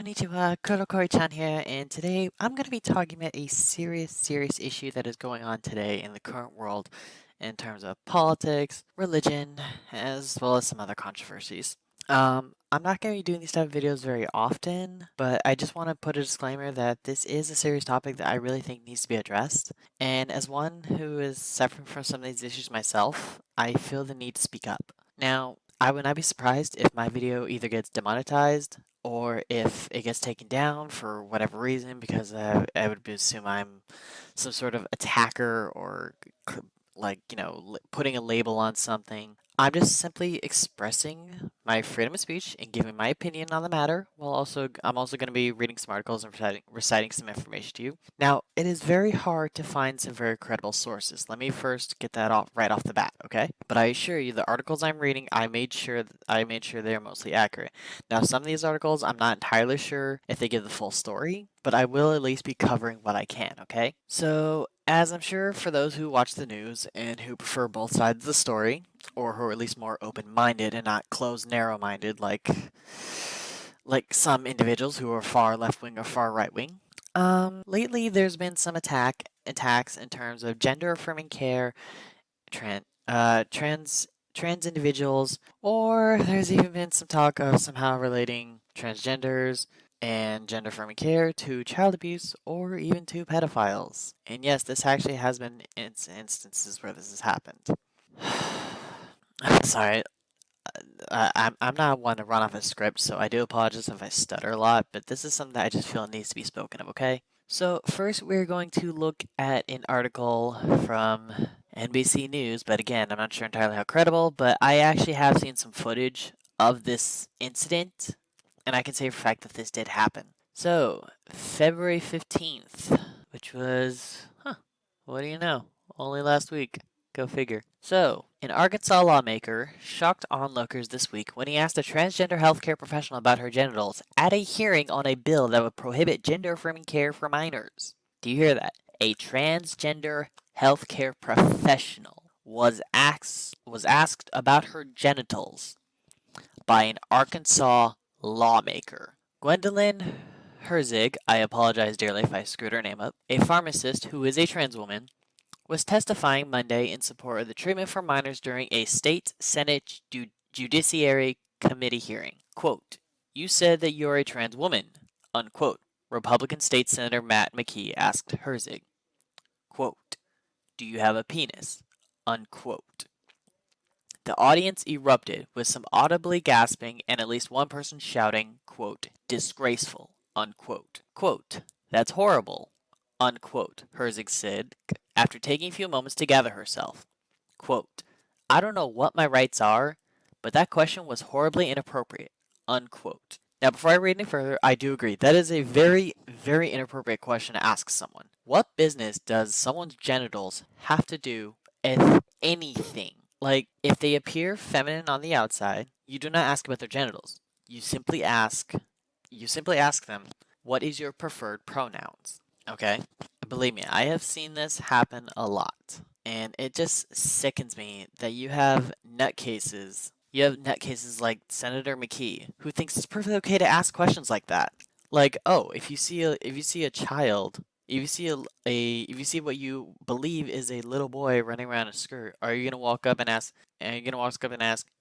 Konnichiwa, Kurokori-chan here, and today I'm going to be talking about a serious issue that is going on today in the current world in terms of politics, religion, as well as some other controversies. I'm not going to be doing these type of videos very often, but I just want to put a disclaimer that this is a serious topic that I really think needs to be addressed. And as one who is suffering from some of these issues myself, I feel the need to speak up. Now, I would not be surprised if my video either gets demonetized or if it gets taken down for whatever reason, because I would assume I'm some sort of attacker or putting a label on something. I'm just simply expressing my freedom of speech and giving my opinion on the matter, while I'm also going to be reading some articles and reciting some information to you. Now, it is very hard to find some very credible sources. Let me first get that off right off the bat, okay? But I assure you, the articles I'm reading, I made sure they are mostly accurate. Now, some of these articles, I'm not entirely sure if they give the full story, but I will at least be covering what I can, okay? So, as I'm sure for those who watch the news and who prefer both sides of the story, or who are at least more open-minded and not closed, narrow-minded like some individuals who are far left-wing or far right-wing, lately there's been some attacks in terms of gender-affirming care, trans individuals, or there's even been some talk of somehow relating transgenders and gender affirming care to child abuse or even to pedophiles. And yes, this actually has been instances where this has happened. I'm sorry. I'm not one to run off a script, so I do apologize if I stutter a lot, but this is something that I just feel needs to be spoken of, okay? So, first, we're going to look at an article from NBC News, but again, I'm not sure entirely how credible, but I actually have seen some footage of this incident, and I can say for a fact that this did happen. So, February 15th, which was, what do you know? Only last week. Go figure. So, an Arkansas lawmaker shocked onlookers this week when he asked a transgender healthcare professional about her genitals at a hearing on a bill that would prohibit gender-affirming care for minors. Do you hear that? A transgender healthcare professional was asked about her genitals by an Arkansas lawmaker. Gwendolyn Herzig, I apologize dearly if I screwed her name up, a pharmacist who is a trans woman, was testifying Monday in support of the treatment for minors during a state Senate Judiciary Committee hearing. Quote, "You said that you're a trans woman," unquote, Republican State Senator Matt McKee asked Herzig. Quote, "Do you have a penis?" Unquote. The audience erupted with some audibly gasping and at least one person shouting, quote, "Disgraceful," unquote. Quote, "That's horrible," unquote, Herzig said after taking a few moments to gather herself. Quote, "I don't know what my rights are, but that question was horribly inappropriate," unquote. Now, before I read any further, I do agree. That is a very inappropriate question to ask someone. What business does someone's genitals have to do with anything? Like, if they appear feminine on the outside, you do not ask about their genitals. You simply ask them, "What is your preferred pronouns?" Okay? Believe me, I have seen this happen a lot. And it just sickens me that you have nutcases like Senator McKee, who thinks it's perfectly okay to ask questions like that. Like, oh, if you see a child, if you see what you believe is a little boy running around in a skirt, are you gonna walk up and ask?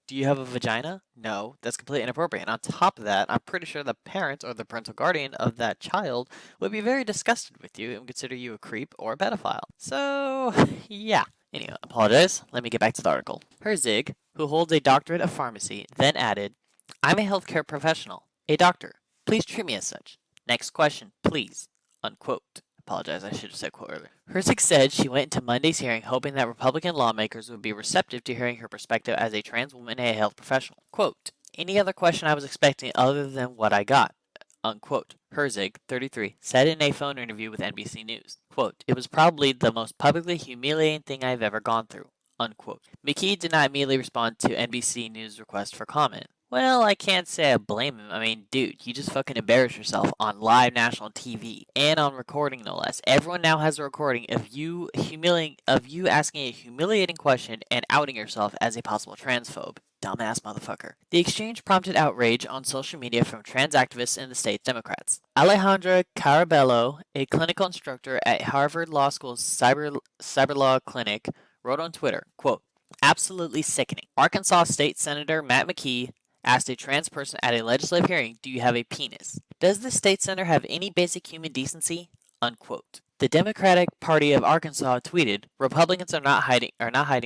"Do you have a vagina?" No, that's completely inappropriate. And on top of that, I'm pretty sure the parent or the parental guardian of that child would be very disgusted with you and consider you a creep or a pedophile. So, yeah. Anyway, apologize. Let me get back to the article. Herzig, who holds a doctorate of pharmacy, then added, "I'm a healthcare professional, a doctor. Please treat me as such. Next question, please." Unquote. Apologize, I should have said quote earlier. Herzig said she went into Monday's hearing hoping that Republican lawmakers would be receptive to hearing her perspective as a trans woman and a health professional. Quote, "Any other question I was expecting other than what I got," unquote, Herzig, 33, said in a phone interview with NBC News. Quote, "It was probably the most publicly humiliating thing I've ever gone through," unquote. McKee did not immediately respond to NBC News' request for comment. Well, I can't say I blame him. I mean, dude, you just fucking embarrassed yourself on live national TV and on recording, no less. Everyone now has a recording of you asking a humiliating question and outing yourself as a possible transphobe. dumbass motherfucker. The exchange prompted outrage on social media from trans activists and the state's Democrats. Alejandra Carabello, a clinical instructor at Harvard Law School's cyber law clinic, wrote on Twitter, quote, "Absolutely sickening. Arkansas State Senator Matt McKee asked a trans person at a legislative hearing, 'Do you have a penis?' Does the state senator have any basic human decency?" Unquote. The Democratic Party of Arkansas tweeted, "Republicans are not hiding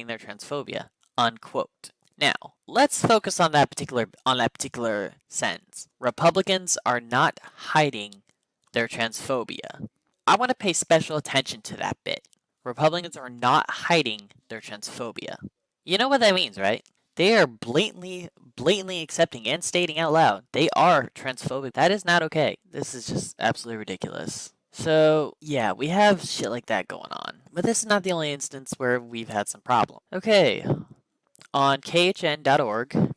their transphobia." Unquote. Now, let's focus on that particular sentence. Republicans are not hiding their transphobia. I want to pay special attention to that bit. Republicans are not hiding their transphobia. You know what that means, right? They are blatantly accepting and stating out loud they are transphobic. That is not okay. This is just absolutely ridiculous. So, yeah, we have shit like that going on. But this is not the only instance where we've had some problem. Okay, on khn.org,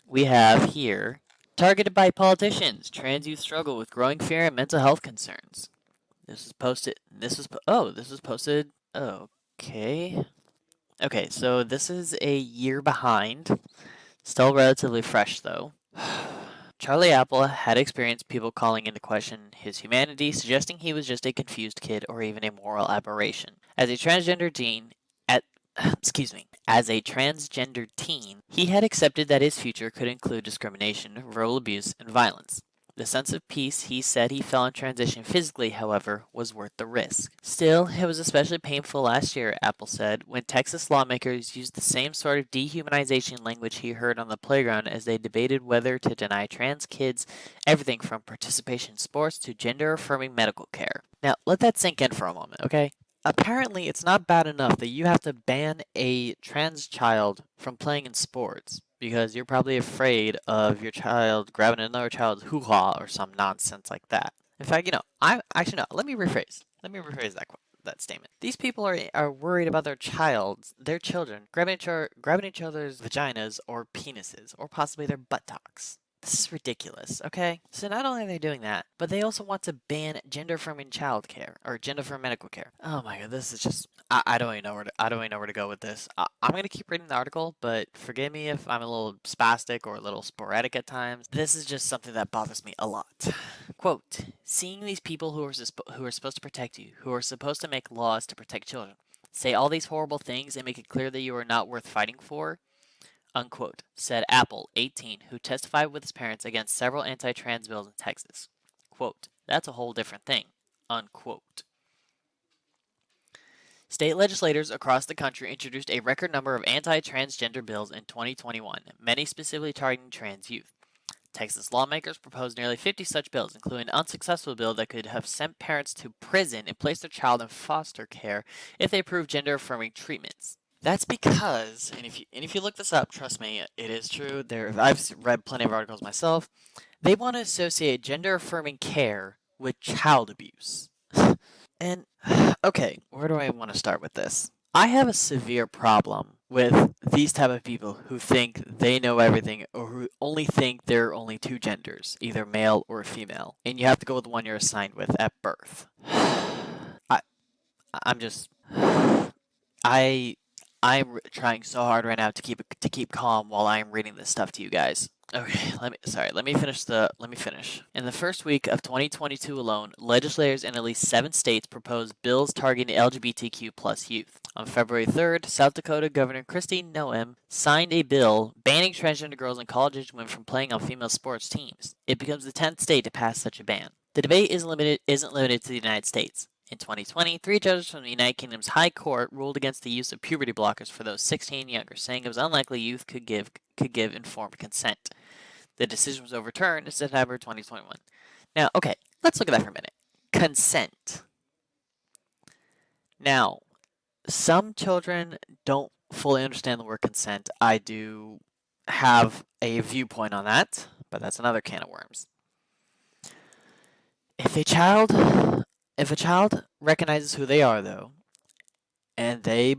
we have here, targeted by politicians, trans youth struggle with growing fear and mental health concerns. This was posted, okay. Okay, so this is a year behind. Still relatively fresh, though. Charlie Apple had experienced people calling into question his humanity, suggesting he was just a confused kid or even a moral aberration. As a transgender teen, he had accepted that his future could include discrimination, verbal abuse, and violence. The sense of peace he said he felt in transition physically, however, was worth the risk. Still, it was especially painful last year, Apple said, when Texas lawmakers used the same sort of dehumanization language he heard on the playground as they debated whether to deny trans kids everything from participation in sports to gender-affirming medical care. Now, let that sink in for a moment, okay? Apparently, it's not bad enough that you have to ban a trans child from playing in sports because you're probably afraid of your child grabbing another child's hoo-ha or some nonsense like that. In fact, let me rephrase. That statement. These people are worried about their children grabbing each other's vaginas or penises or possibly their buttocks. This is ridiculous, okay? So not only are they doing that, but they also want to ban gender-affirming childcare or gender-affirming medical care. Oh my god, this is just I don't even know where to go with this. I'm gonna keep reading the article, but forgive me if I'm a little spastic or a little sporadic at times. This is just something that bothers me a lot. Quote: "Seeing these people who are supposed to protect you, who are supposed to make laws to protect children, say all these horrible things and make it clear that you are not worth fighting for." Unquote, said Apple, 18, who testified with his parents against several anti-trans bills in Texas. Quote, "That's a whole different thing." Unquote. State legislators across the country introduced a record number of anti-transgender bills in 2021, many specifically targeting trans youth. Texas lawmakers proposed nearly 50 such bills, including an unsuccessful bill that could have sent parents to prison and placed their child in foster care if they approved gender-affirming treatments. That's because, and if you look this up, trust me, it is true. I've read plenty of articles myself. They want to associate gender-affirming care with child abuse. And okay, where do I want to start with this? I have a severe problem with these type of people who think they know everything or who only think there are only two genders, either male or female, and you have to go with the one you're assigned with at birth. I'm trying so hard right now to keep calm while I'm reading this stuff to you guys. Okay, let me finish. In the first week of 2022 alone, legislators in at least 7 states proposed bills targeting LGBTQ plus youth. On February 3rd, South Dakota Governor Kristi Noem signed a bill banning transgender girls and college-age women from playing on female sports teams. It becomes the 10th state to pass such a ban. The debate isn't limited to the United States. In 2020, 3 judges from the United Kingdom's High Court ruled against the use of puberty blockers for those 16 and younger, saying it was unlikely youth could give informed consent. The decision was overturned in September 2021. Now, okay, let's look at that for a minute. Consent. Now, some children don't fully understand the word consent. I do have a viewpoint on that, but that's another can of worms. If a child recognizes who they are, though, and they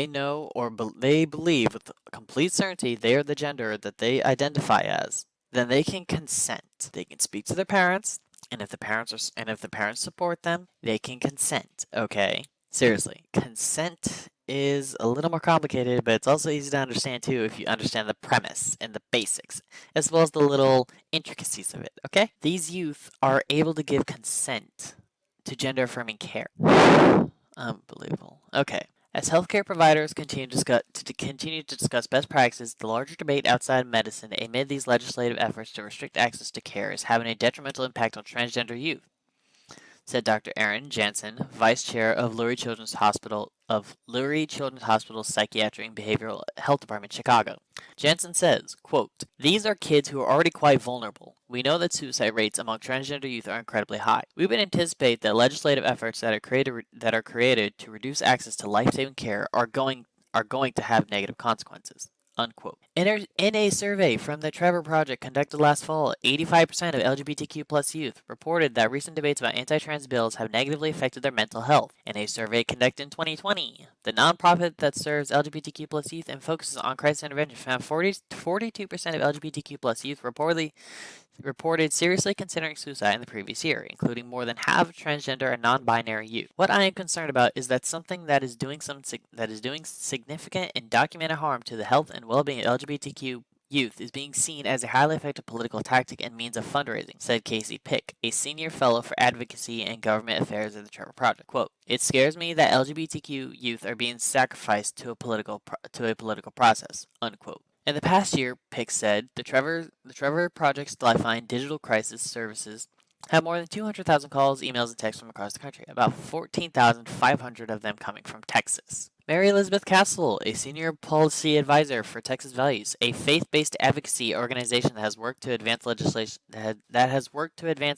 know or they believe with complete certainty they are the gender that they identify as, then they can consent. They can speak to their parents, and if the parents support them, they can consent. Okay, seriously, consent is a little more complicated, but it's also easy to understand too if you understand the premise and the basics, as well as the little intricacies of it, okay? These youth are able to give consent to gender affirming care. Unbelievable. Okay. As healthcare providers continue to discuss best practices, the larger debate outside medicine amid these legislative efforts to restrict access to care is having a detrimental impact on transgender youth, said Dr. Aaron Jansen, Vice Chair of Lurie Children's Hospital's Psychiatric and Behavioral Health Department, Chicago. Jansen says, quote, "These are kids who are already quite vulnerable. We know that suicide rates among transgender youth are incredibly high. We would anticipate that legislative efforts that are created to reduce access to life-saving care are going to have negative consequences." Unquote. In a survey from the Trevor Project conducted last fall, 85% of LGBTQ plus youth reported that recent debates about anti-trans bills have negatively affected their mental health. In a survey conducted in 2020, the nonprofit that serves LGBTQ plus youth and focuses on crisis intervention found 42% of LGBTQ plus youth reported seriously considering suicide in the previous year, including more than half of transgender and non-binary youth. What I am concerned about is that something that is doing significant and documented harm to the health and well-being of LGBTQ youth is being seen as a highly effective political tactic and means of fundraising, said Casey Pick, a senior fellow for advocacy and government affairs at the Trevor Project. Quote, "It scares me that LGBTQ youth are being sacrificed to a political process." Unquote. In the past year, Pick said, the Trevor Project's Lifeline digital crisis services have more than 200,000 calls, emails, and texts from across the country, about 14,500 of them coming from Texas. Mary Elizabeth Castle, a senior policy advisor for Texas Values, a faith-based advocacy organization that has worked to advance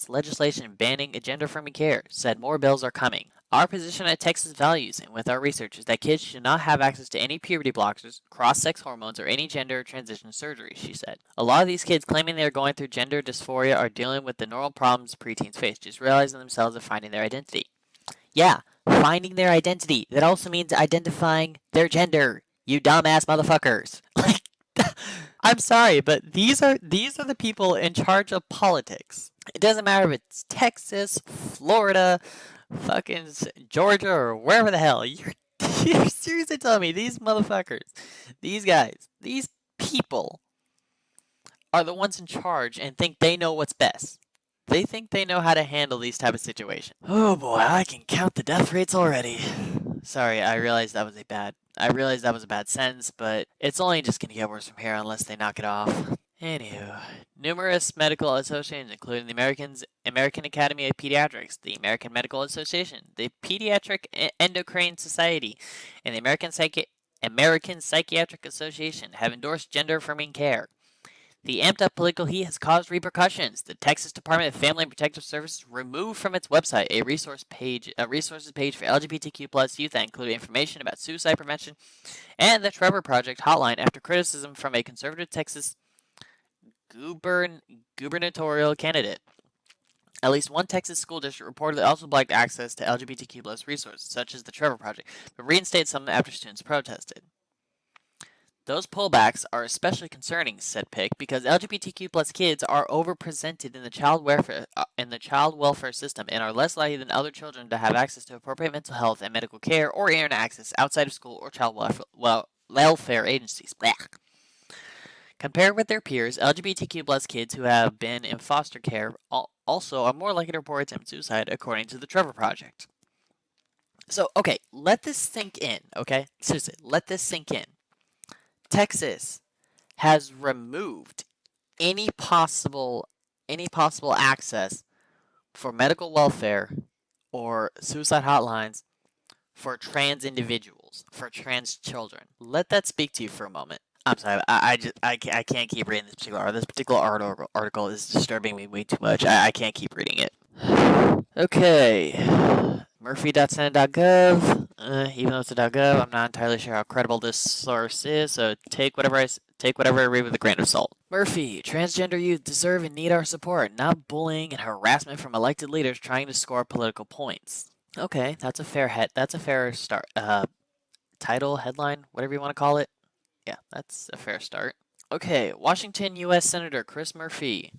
legislation banning gender-affirming care, said more bills are coming. Our position at Texas Values and with our research is that kids should not have access to any puberty blockers, cross-sex hormones, or any gender transition surgery, she said. A lot of these kids claiming they are going through gender dysphoria are dealing with the normal problems preteens face, just realizing themselves and finding their identity. Yeah, finding their identity. That also means identifying their gender, you dumbass motherfuckers. Like, I'm sorry, but these are the people in charge of politics. It doesn't matter if it's Texas, Florida, fucking Georgia, or wherever the hell. You're seriously telling me these motherfuckers, these guys, these people are the ones in charge and think they know what's best. They think they know how to handle these type of situations. Oh boy, I can count the death rates already. Sorry, I realized that was a bad sentence, but it's only just gonna get worse from here unless they knock it off. Anywho, numerous medical associations, including the American Academy of Pediatrics, the American Medical Association, the Pediatric Endocrine Society, and the American Psychiatric Association, have endorsed gender-affirming care. The amped-up political heat has caused repercussions. The Texas Department of Family and Protective Services removed from its website a resources page for LGBTQ plus youth that included information about suicide prevention and the Trevor Project hotline after criticism from a conservative Texas gubernatorial candidate. At least one Texas school district reportedly also blocked access to LGBTQ plus resources, such as the Trevor Project, but reinstated some after students protested. Those pullbacks are especially concerning, said Pick, because LGBTQ plus kids are overrepresented in the child welfare system and are less likely than other children to have access to appropriate mental health and medical care or internet access outside of school or child welfare agencies. Blech. Compared with their peers, LGBTQ plus kids who have been in foster care also are more likely to report attempted suicide, according to the Trevor Project. So, okay, let this sink in, okay? Seriously, let this sink in. Texas has removed any possible access for medical welfare or suicide hotlines for trans individuals, for trans children. Let that speak to you for a moment. I'm sorry, I can't keep reading this particular article. This particular article is disturbing me way too much. I can't keep reading it. Okay. Murphy.senate.gov. Even though it's a .gov, I'm not entirely sure how credible this source is, so take whatever I read with a grain of salt. Murphy, transgender youth deserve and need our support, not bullying and harassment from elected leaders trying to score political points. Okay, that's a fair start. Title, headline, whatever you want to call it. Yeah, that's a fair start. Okay, Washington U.S. Senator Chris Murphy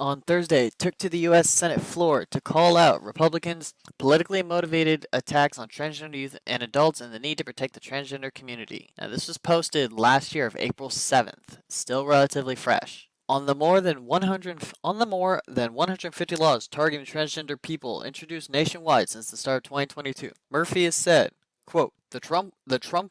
on Thursday took to the U.S. Senate floor to call out Republicans' politically motivated attacks on transgender youth and adults and the need to protect the transgender community. Now, this was posted last year of April 7th, still relatively fresh. On the more than 150 laws targeting transgender people introduced nationwide since the start of 2022, Murphy has said, quote, the Trump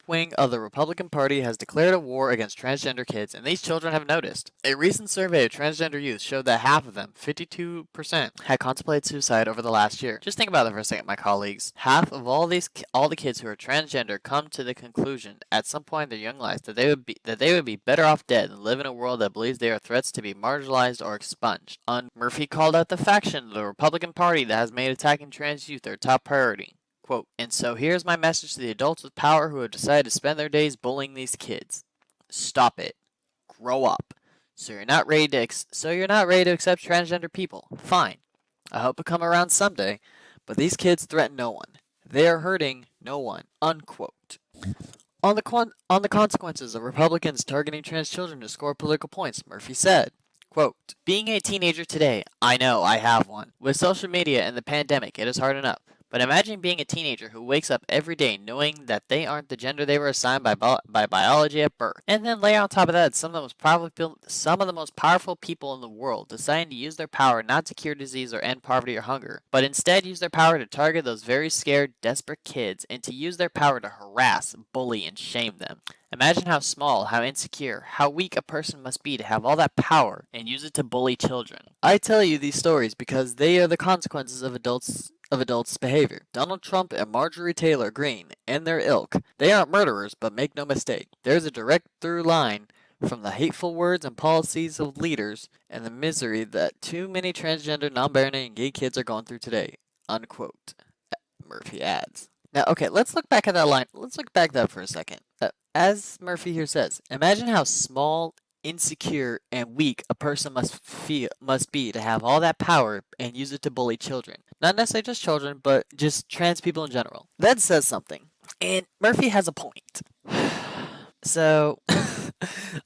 wing of the Republican Party has declared a war against transgender kids, and these children have noticed. A recent survey of transgender youth showed that half of them, 52%, had contemplated suicide over the last year. Just think about that for a second, my colleagues. Half of all the kids who are transgender come to the conclusion at some point in their young lives that they would be better off dead than live in a world that believes they are threats to be marginalized or expunged. Murphy called out the faction of the Republican Party that has made attacking trans youth their top priority. Quote, and so here's my message to the adults with power who have decided to spend their days bullying these kids. Stop it. Grow up. So you're not ready to accept transgender people. Fine. I hope to come around someday, but these kids threaten no one. They are hurting no one. Unquote. On the consequences of Republicans targeting trans children to score political points, Murphy said, quote, being a teenager today, I know I have one. With social media and the pandemic, it is hard enough. But imagine being a teenager who wakes up every day knowing that they aren't the gender they were assigned by biology at birth. And then lay on top of that some of the most powerful people in the world deciding to use their power not to cure disease or end poverty or hunger, but instead use their power to target those very scared, desperate kids and to use their power to harass, bully, and shame them. Imagine how small, how insecure, how weak a person must be to have all that power and use it to bully children. I tell you these stories because they are the consequences of adults' behavior. Donald Trump and Marjorie Taylor Greene and their ilk, they aren't murderers, but make no mistake, there's a direct through line from the hateful words and policies of leaders and the misery that too many transgender, non-binary, and gay kids are going through today. Unquote. Murphy adds. Now, okay, let's look back at that line. Let's look back at that for a second. As Murphy here says, imagine how small, insecure, and weak a person must be to have all that power and use it to bully children. Not necessarily just children, but just trans people in general. That says something. And Murphy has a point. So,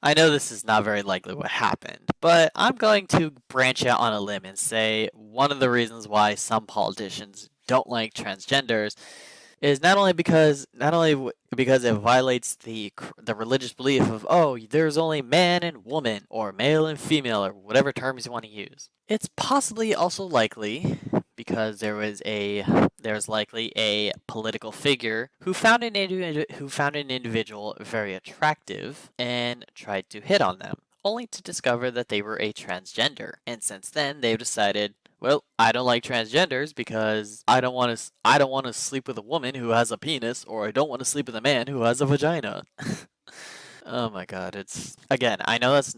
I know this is not very likely what happened, but I'm going to branch out on a limb and say one of the reasons why some politicians don't like transgenders is not only because it violates the religious belief of there's only man and woman or male and female or whatever terms you want to use. It's possibly also likely because there's likely a political figure who found an individual very attractive and tried to hit on them, only to discover that they were a transgender. And since then, they've decided, well, I don't like transgenders because I don't want to sleep with a woman who has a penis, or I don't want to sleep with a man who has a vagina. Oh my god, I know that's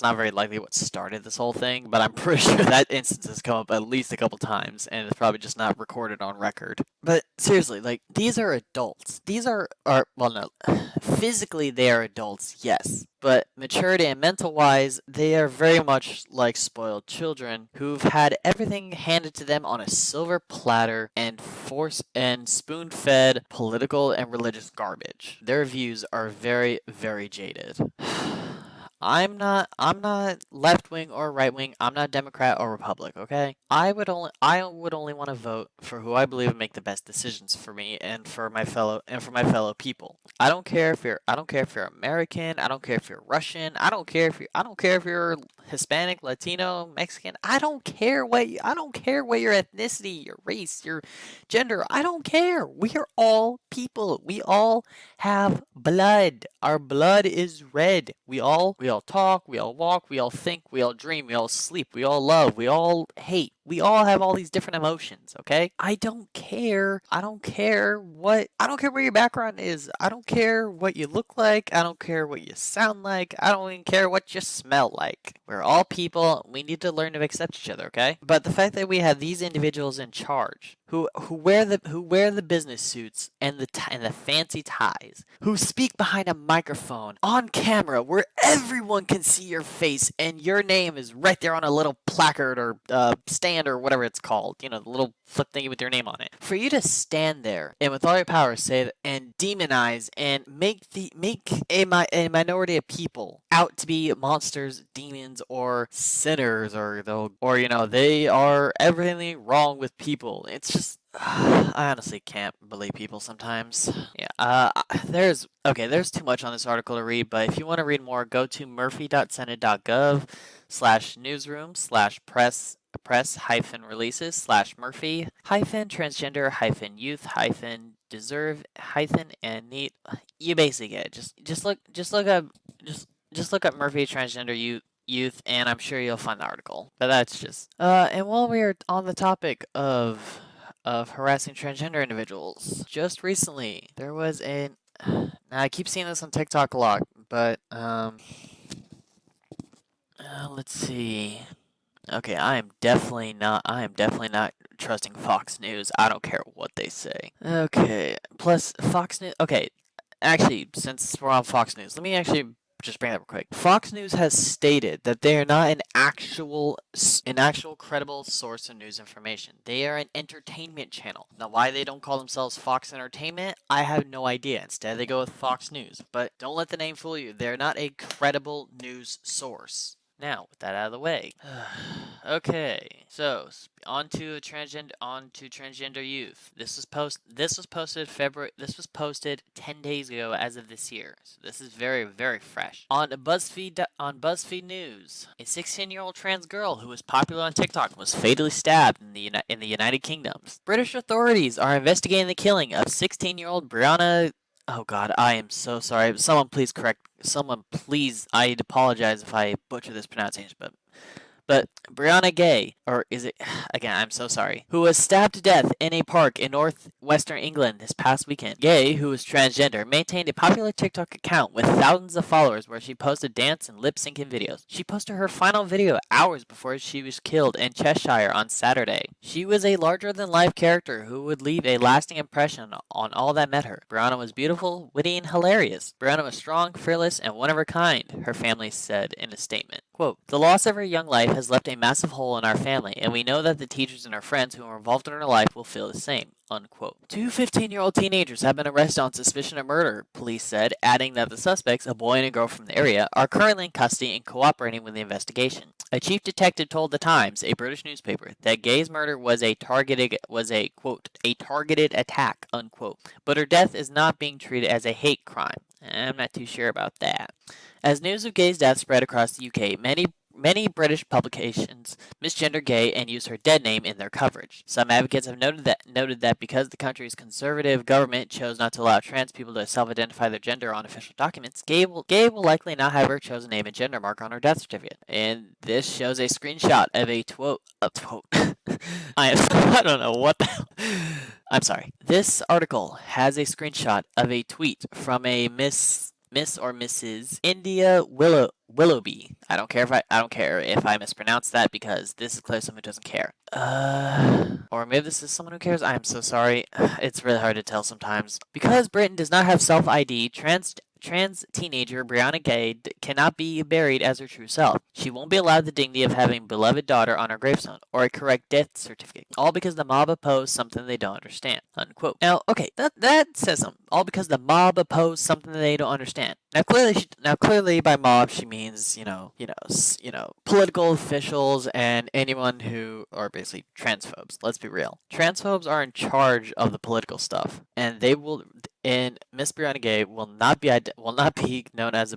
not very likely what started this whole thing, but I'm pretty sure that instance has come up at least a couple times, and it's probably just not recorded on record. But seriously, like, these are adults. Physically they are adults, yes. But maturity and mental-wise, they are very much like spoiled children who've had everything handed to them on a silver platter and spoon-fed political and religious garbage. Their views are very, very jaded. I'm not left wing or right wing. I'm not Democrat or Republic, okay? I would only want to vote for who I believe would make the best decisions for me and for my fellow people. I don't care if you're American, I don't care if you're Russian, I don't care if you're Hispanic, Latino, Mexican. I don't care what your ethnicity, your race, your gender. I don't care. We are all people. We all have blood. Our blood is red. We all talk, we all walk, we all think, we all dream, we all sleep, we all love, we all hate. We all have all these different emotions, okay? I don't care where your background is. I don't care what you look like. I don't care what you sound like. I don't even care what you smell like. We're all people. We need to learn to accept each other, okay? But the fact that we have these individuals in charge who wear the business suits and the fancy ties, who speak behind a microphone on camera where everyone can see your face and your name is right there on a little placard or stand stand or whatever it's called, you know, the little flip thingy with your name on it. For you to stand there and with all your power say that and demonize and make a minority of people out to be monsters, demons, or sinners, or you know, they are everything wrong with people. It's just I honestly can't believe people sometimes. Yeah. There's too much on this article to read, but if you want to read more, go to murphy.senate.gov/newsroom/press hyphen releases slash Murphy hyphen transgender hyphen youth hyphen deserve hyphen and need. You basically get it. Just look up Murphy transgender youth, and I'm sure you'll find the article. But that's just and while we are on the topic of harassing transgender individuals, just recently there was an now I keep seeing this on TikTok a lot, but let's see. Okay, I am definitely not trusting Fox News. I don't care what they say. Okay, plus Fox News. Okay, actually, since we're on Fox News, let me actually just bring that up real quick. Fox News has stated that they are not an actual credible source of news information. They are an entertainment channel. Now, why they don't call themselves Fox Entertainment, I have no idea. Instead, they go with Fox News. But don't let the name fool you. They're not a credible news source. Now, with that out of the way, okay. So on to transgender youth. This was posted 10 days ago as of this year. So this is very, very fresh. On BuzzFeed News, a 16-year-old trans girl who was popular on TikTok was fatally stabbed in the United Kingdom. British authorities are investigating the killing of 16-year-old Brianna. Oh God, I am so sorry. Someone please, I'd apologize if I butcher this pronunciation, but Brianna Gay, or is it, again, I'm so sorry, who was stabbed to death in a park in northwestern England this past weekend. Gay, who is transgender, maintained a popular TikTok account with thousands of followers where she posted dance and lip-syncing videos. She posted her final video hours before she was killed in Cheshire on Saturday. She was a larger-than-life character who would leave a lasting impression on all that met her. Brianna was beautiful, witty, and hilarious. Brianna was strong, fearless, and one of her kind, her family said in a statement. Quote, "The loss of her young life has left a massive hole in our family, and we know that the teachers and our friends who were involved in her life will feel the same." Unquote. Two 15-year-old teenagers have been arrested on suspicion of murder, police said, adding that the suspects, a boy and a girl from the area, are currently in custody and cooperating with the investigation. A chief detective told The Times, a British newspaper, that Gay's murder was a quote, a targeted attack, unquote, but her death is not being treated as a hate crime. I'm not too sure about that. As news of Gay's death spread across the UK, many British publications misgender Gay and use her dead name in their coverage. Some advocates have noted that because the country's conservative government chose not to allow trans people to self-identify their gender on official documents, Gay will likely not have her chosen name and gender mark on her death certificate. And this shows a screenshot of a I don't know what the hell. I'm sorry. This article has a screenshot of a tweet from a Miss or Mrs. India Willoughby. I don't care if I mispronounce that because this is clearly someone who doesn't care. Or maybe this is someone who cares. I am so sorry. It's really hard to tell sometimes. Because Britain does not have self-ID, trans teenager Brianna Gay cannot be buried as her true self. She won't be allowed the dignity of having beloved daughter on her gravestone or a correct death certificate. All because the mob opposed something they don't understand. Unquote. Now, okay, that says something. All because the mob opposed something they don't understand. Now clearly by mob she means political officials and anyone who are basically transphobes. Let's be real. Transphobes are in charge of the political stuff, and they will. And Miss Brianna Gay will not be remembered as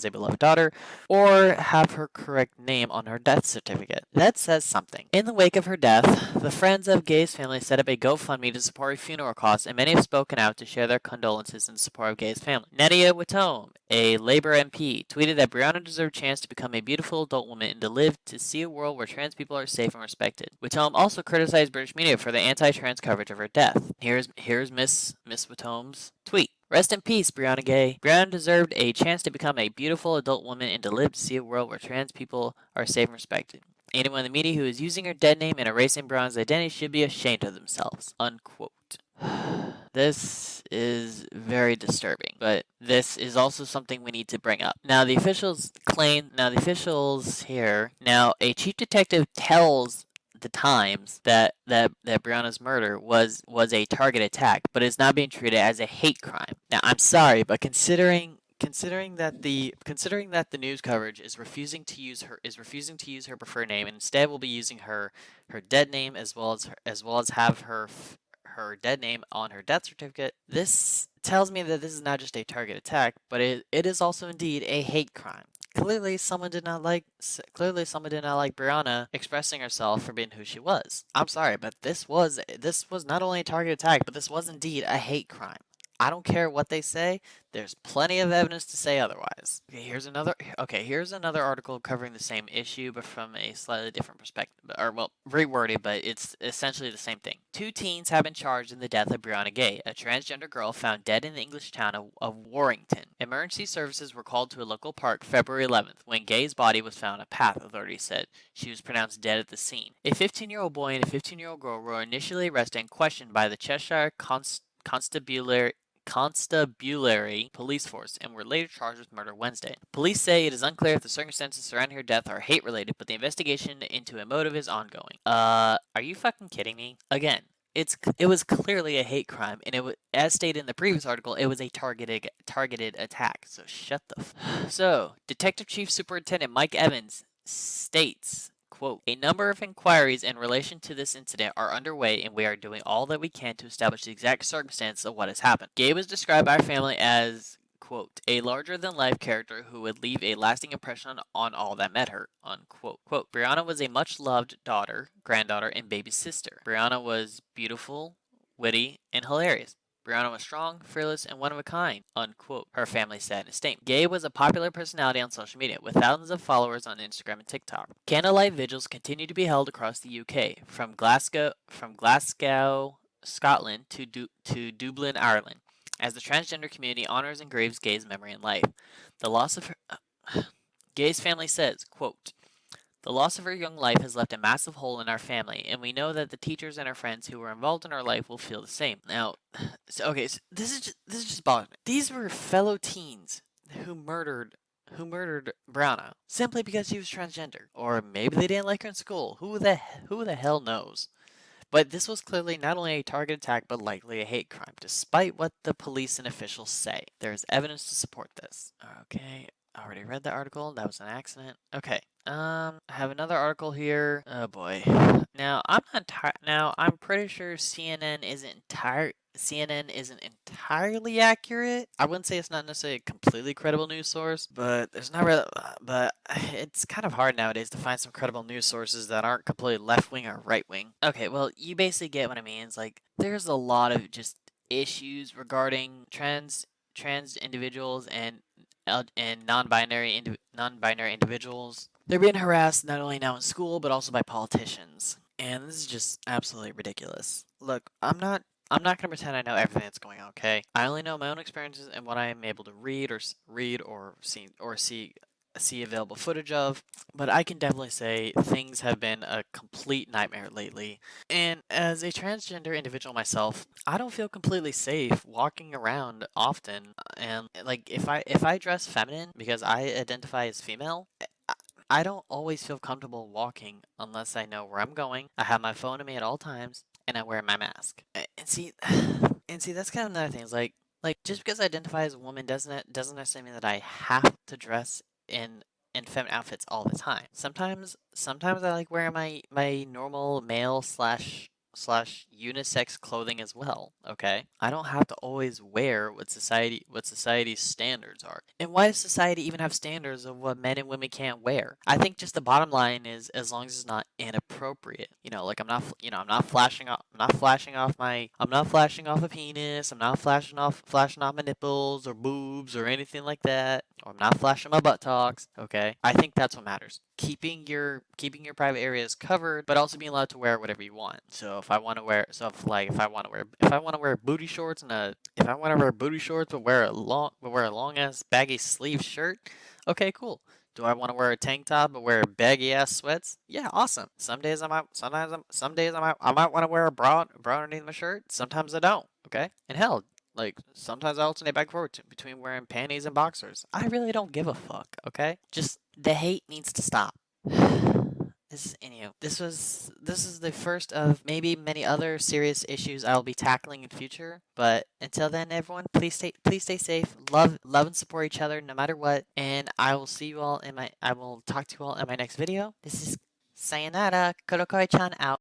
a beloved daughter, or have her correct name on her death certificate. That says something. In the wake of her death, the friends of Gay's family set up a GoFundMe to support funeral costs, and many have spoken out to share their condolences in support of Gay's family. Nadia Whittome, a Labour MP, tweeted that Brianna deserved a chance to become a beautiful adult woman and to live to see a world where trans people are safe and respected. Whittome also criticized British media for the anti-trans coverage of her death. Here's Miss Whittome's tweet. "Rest in peace, Brianna Gay. Brianna deserved a chance to become a beautiful adult woman and to live to see a world where trans people are safe and respected. Anyone in the media who is using her dead name and erasing Brianna's identity should be ashamed of themselves." Unquote. This is very disturbing, but this is also something we need to bring up. Now, a chief detective tells the Times that Brianna's murder was a target attack, but it's not being treated as a hate crime. Now, I'm sorry, but considering that the news coverage is refusing to use her preferred name and instead will be using her dead name as well as have her dead name on her death certificate, this tells me that this is not just a target attack, but it is also indeed a hate crime. Clearly someone did not like Brianna expressing herself for being who she was. I'm sorry, but this was not only a target attack, but this was indeed a hate crime. I don't care what they say. There's plenty of evidence to say otherwise. Here's another article covering the same issue, but from a slightly different perspective, or well, reworded, but it's essentially the same thing. 2 teens have been charged in the death of Brianna Gay, a transgender girl found dead in the English town of Warrington. Emergency services were called to a local park February 11th when Gay's body was found on a path, authorities said. She was pronounced dead at the scene. A 15-year-old boy and a 15-year-old girl were initially arrested and questioned by the Cheshire Constabulary Police Force and were later charged with murder Wednesday. Police say it is unclear if the circumstances surrounding her death are hate-related, but the investigation into a motive is ongoing. Are you fucking kidding me? Again, it was clearly a hate crime, and it was, as stated in the previous article, it was a targeted attack. So shut the. So, Detective Chief Superintendent Mike Evans states, quote, a number of inquiries in relation to this incident are underway and we are doing all that we can to establish the exact circumstances of what has happened. Gay was described by our family as, quote, a larger-than-life character who would leave a lasting impression on all that met her, unquote. Quote, Brianna was a much-loved daughter, granddaughter, and baby sister. Brianna was beautiful, witty, and hilarious. Brianna was strong, fearless, and one of a kind, unquote, her family said in a statement. Gay was a popular personality on social media, with thousands of followers on Instagram and TikTok. Candlelight vigils continue to be held across the UK, from Glasgow, Scotland to Dublin, Ireland, as the transgender community honors and grieves Gay's memory and life. The loss of her... Gay's family says, quote, the loss of her young life has left a massive hole in our family, and we know that the teachers and our friends who were involved in her life will feel the same. Now, so this is just bothering me. These were fellow teens who murdered Brianna simply because she was transgender, or maybe they didn't like her in school. Who the hell knows? But this was clearly not only a target attack, but likely a hate crime, despite what the police and officials say. There is evidence to support this. Okay, I already read the article. That was an accident. Okay. I have another article here. Oh boy. Now I'm pretty sure CNN isn't entirely accurate. I wouldn't say it's not necessarily a completely credible news source, but but it's kind of hard nowadays to find some credible news sources that aren't completely left wing or right wing. Okay, well, you basically get what I mean. It's like there's a lot of just issues regarding trans individuals and non-binary individuals. They're being harassed not only now in school but also by politicians, and this is just absolutely ridiculous. Look, I'm not gonna pretend I know everything that's going on. Okay, I only know my own experiences and what I am able to read or see available footage of, but I can definitely say things have been a complete nightmare lately. And as a transgender individual myself, I don't feel completely safe walking around often. And like if I dress feminine because I identify as female, I don't always feel comfortable walking unless I know where I'm going. I have my phone on me at all times, and I wear my mask. And see, that's kind of another thing. It's like just because I identify as a woman doesn't necessarily mean that I have to dress in feminine outfits all the time. Sometimes I like wearing my normal male slash unisex clothing as well. Okay, I don't have to always wear what society's standards are. And why does society even have standards of what men and women can't wear? I think just the bottom line is as long as it's not inappropriate. Like I'm not flashing off a penis. I'm not flashing off my nipples or boobs or anything like that. Or I'm not flashing my buttocks. Okay, I think that's what matters. Keeping your private areas covered, but also being allowed to wear whatever you want. So if I want to wear booty shorts but wear a long ass baggy sleeve shirt, okay, cool. Do I want to wear a tank top but wear baggy ass sweats? Yeah, awesome. Some days I might want to wear a bra underneath my shirt. Sometimes I don't. Okay, and hell, like, sometimes I alternate back and forth between wearing panties and boxers. I really don't give a fuck, okay? Just, the hate needs to stop. This is the first of maybe many other serious issues I'll be tackling in future. But until then, everyone, please stay safe. Love and support each other no matter what. And I will talk to you all in my next video. This is Sayonara, Kurokoi-chan out.